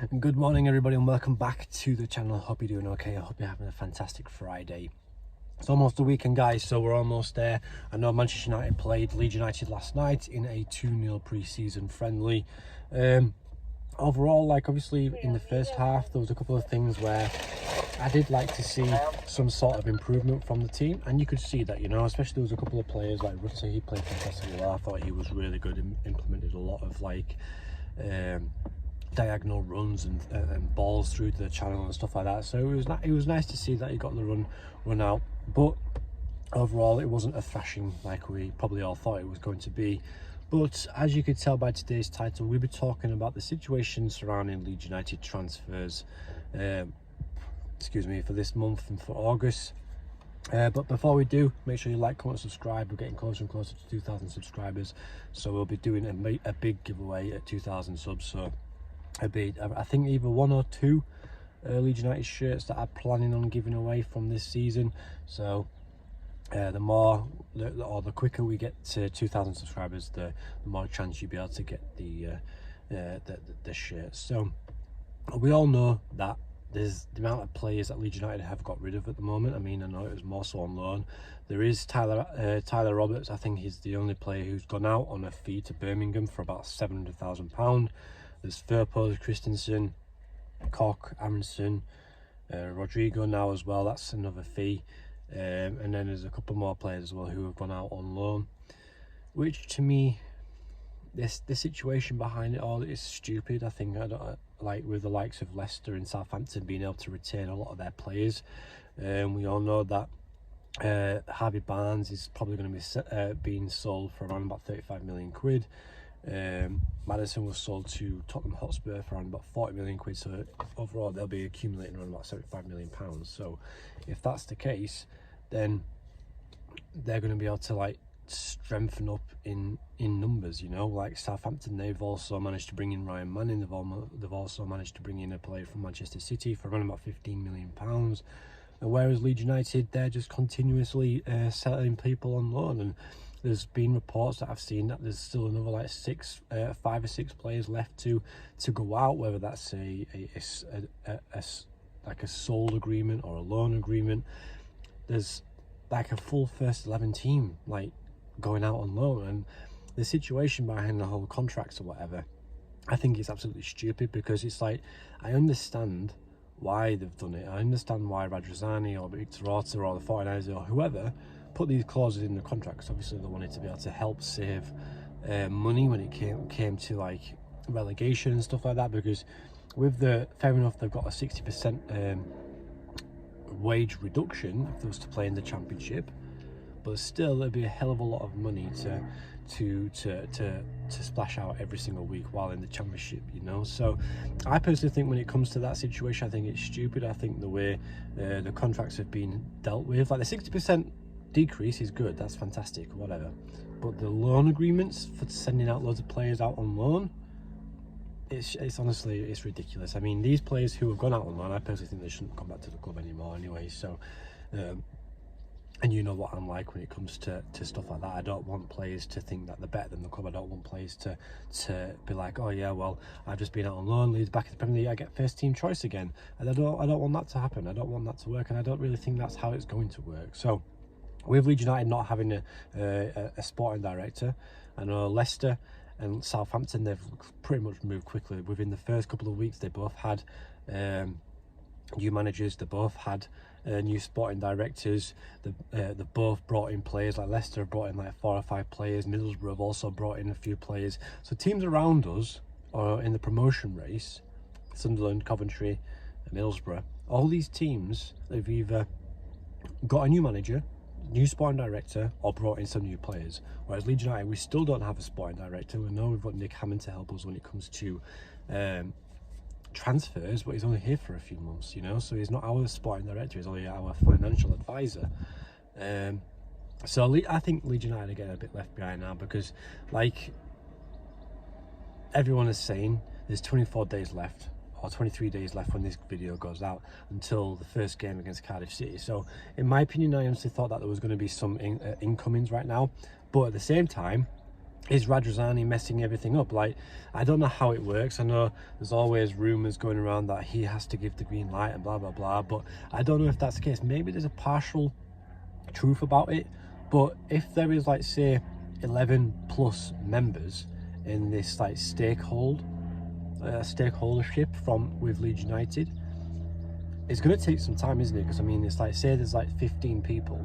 Good morning everybody and welcome back to the channel. Hope you're doing okay. I hope you're having a fantastic Friday. It's almost the weekend, guys, so we're almost there. I know Manchester United played Leeds United last night in a 2-0 pre-season friendly. Overall, like, obviously in the first half there was a couple of things where I did like to see some sort of improvement from the team, and you could see that, you know, especially there was a couple of players like Rutter. He played fantastically well. I thought he was really good and implemented a lot of like diagonal runs and balls through to the channel and stuff like that. So it was nice to see that he got the run out, but overall it wasn't a thrashing like we probably all thought it was going to be. But as you could tell by today's title, we'll be talking about the situation surrounding Leeds United transfers excuse me, for this month and for August. But before we do, make sure you like, comment, subscribe. We're getting closer and closer to 2,000 subscribers, so we'll be doing a big giveaway at 2,000 subs. So it'll be, I think, either 1 or 2 Leeds United shirts that I'm planning on giving away from this season. So the quicker we get to 2,000 subscribers, the more chance you'll be able to get the shirts. So we all know that there's the amount of players that Leeds United have got rid of at the moment. I mean, I know it was more so on loan. There is Tyler Roberts. I think he's the only player who's gone out on a fee to Birmingham for about £700,000. There's Firpo, Christensen, Koch, Aronson, Rodrigo now as well. That's another fee. And then there's a couple more players as well who have gone out on loan, which to me, the situation behind it all is stupid. I think, like with the likes of Leicester and Southampton being able to retain a lot of their players. We all know that Harvey Barnes is probably going to be being sold for around about 35 million quid. Maddison was sold to Tottenham Hotspur for around about 40 million quid, so overall they'll be accumulating around about 75 million pounds. So if that's the case, then they're going to be able to like strengthen up in numbers, you know. Like Southampton, they've also managed to bring in Ryan Manning. They've also managed to bring in a player from Manchester City for around about 15 million pounds. Whereas Leeds United, they're just continuously selling people on loan, and there's been reports that I've seen that there's still another like 5 or 6 players left to go out, whether that's like a sold agreement or a loan agreement. There's like a full first 11 team like going out on loan, and the situation behind the whole contracts or whatever, I think it's absolutely stupid, because it's like, I understand why they've done it. I understand why Radrizzani or Victor Orta or the 49ers or whoever put these clauses in the contracts. Obviously they wanted to be able to help save money when it came to like relegation and stuff like that, because with fair enough, they've got a 60% wage reduction if they was to play in the Championship, but still it'd be a hell of a lot of money to splash out every single week while in the Championship, you know. So I personally think when it comes to that situation, I think it's stupid. I think the way the contracts have been dealt with, like the 60% decrease is good, that's fantastic, whatever, but the loan agreements for sending out loads of players out on loan, it's honestly, it's ridiculous. I mean, these players who have gone out on loan, I personally think they shouldn't come back to the club anymore anyway. So and you know what I'm like when it comes to stuff like that. I don't want players to think that they're better than the club. I don't want players to be like, oh yeah, well, I've just been out on loan, Leeds back in the Premier League, I get first team choice again. And I don't want that to happen. I don't want that to work, and I don't really think that's how it's going to work. So with Leeds United not having a sporting director, I know Leicester and Southampton, they've pretty much moved quickly. Within the first couple of weeks, they both had new managers, they both had new sporting directors. They both brought in players. Like Leicester have brought in like 4 or 5 players. Middlesbrough have also brought in a few players. So teams around us are in the promotion race. Sunderland, Coventry, Middlesbrough, all these teams, they've either got a new manager, new sporting director, or brought in some new players. Whereas Leeds United, we still don't have a sporting director. We know we've got Nick Hammond to help us when it comes to transfers, but he's only here for a few months, you know, so he's not our sporting director, he's only our financial advisor. So I think Leeds United are getting a bit left behind now, because like everyone is saying, there's 24 days left, or 23 days left when this video goes out, until the first game against Cardiff City. So in my opinion, I honestly thought that there was going to be some incomings right now, but at the same time, is Radrizzani messing everything up? Like, I don't know how it works. I know there's always rumours going around that he has to give the green light and blah blah blah, but I don't know if that's the case. Maybe there's a partial truth about it, but if there is, like, say 11 plus members in this like stakeholdership from with Leeds United, it's going to take some time, isn't it? Because I mean, it's like, say there's like 15 people,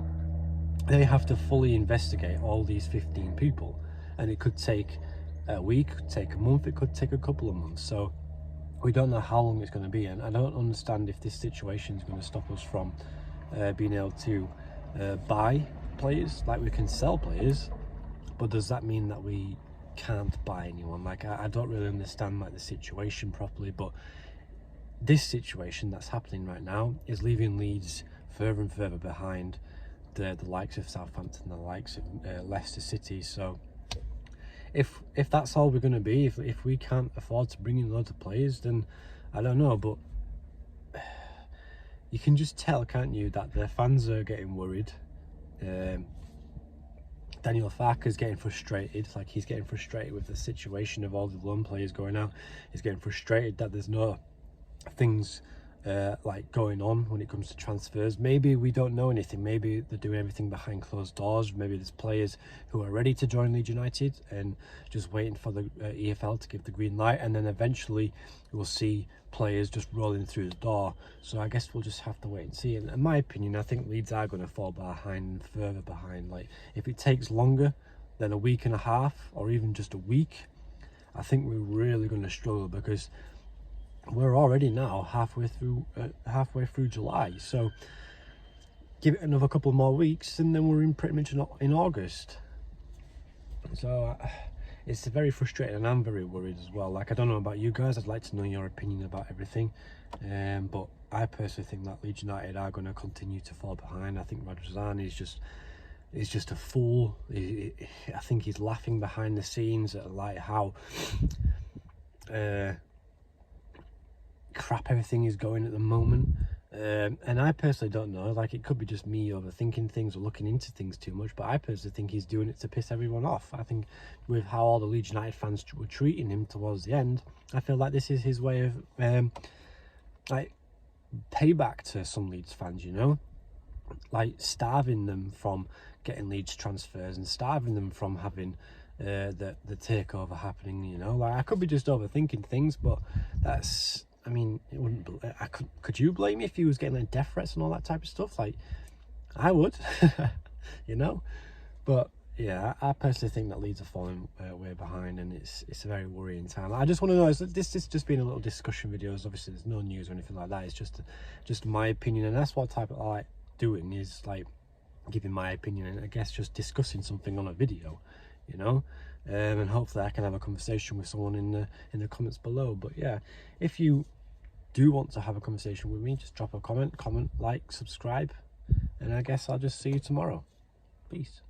they have to fully investigate all these 15 people, and it could take a week, it could take a month, it could take a couple of months. So we don't know how long it's going to be, and I don't understand if this situation is going to stop us from being able to buy players. Like, we can sell players, but does that mean that we can't buy anyone? Like, I don't really understand like the situation properly, but this situation that's happening right now is leaving Leeds further and further behind the likes of Southampton, the likes of Leicester City. So if that's all we're going to be, if we can't afford to bring in loads of players, then I don't know. But you can just tell, can't you, that the fans are getting worried. Daniel Farke is getting frustrated. Like, he's getting frustrated with the situation of all the loan players going out. He's getting frustrated that there's no things like going on when it comes to transfers. Maybe we don't know anything. Maybe they're doing everything behind closed doors. Maybe there's players who are ready to join Leeds United and just waiting for the EFL to give the green light, and then eventually we'll see players just rolling through the door. So I guess we'll just have to wait and see. And in my opinion, I think Leeds are going to fall behind, further behind. Like, if it takes longer than a week and a half, or even just a week, I think we're really going to struggle, because we're already now halfway through July. So give it another couple more weeks, and then we're in pretty much in August. So it's very frustrating, and I'm very worried as well. Like, I don't know about you guys. I'd like to know your opinion about everything. But I personally think that Leeds United are going to continue to fall behind. I think Radrizzani is just a fool. I think he's laughing behind the scenes at like how crap everything is going at the moment. And I personally don't know, like, it could be just me overthinking things or looking into things too much, but I personally think he's doing it to piss everyone off. I think with how all the Leeds United fans were treating him towards the end, I feel like this is his way of like payback to some Leeds fans, you know, like starving them from getting Leeds transfers and starving them from having the takeover happening, you know. Like, I could be just overthinking things, but that's, I mean, it wouldn't. Could you blame me if he was getting like death threats and all that type of stuff? Like, I would, you know. But yeah, I personally think that Leeds are falling way behind, and it's a very worrying time. I just want to know, this is just being a little discussion videos. Obviously, there's no news or anything like that. It's just my opinion, and that's what type of I like doing, is like giving my opinion, and I guess just discussing something on a video, you know. And hopefully I can have a conversation with someone in the comments below. But yeah, if you do want to have a conversation with me, just drop a comment, like, subscribe, and I guess I'll just see you tomorrow. Peace.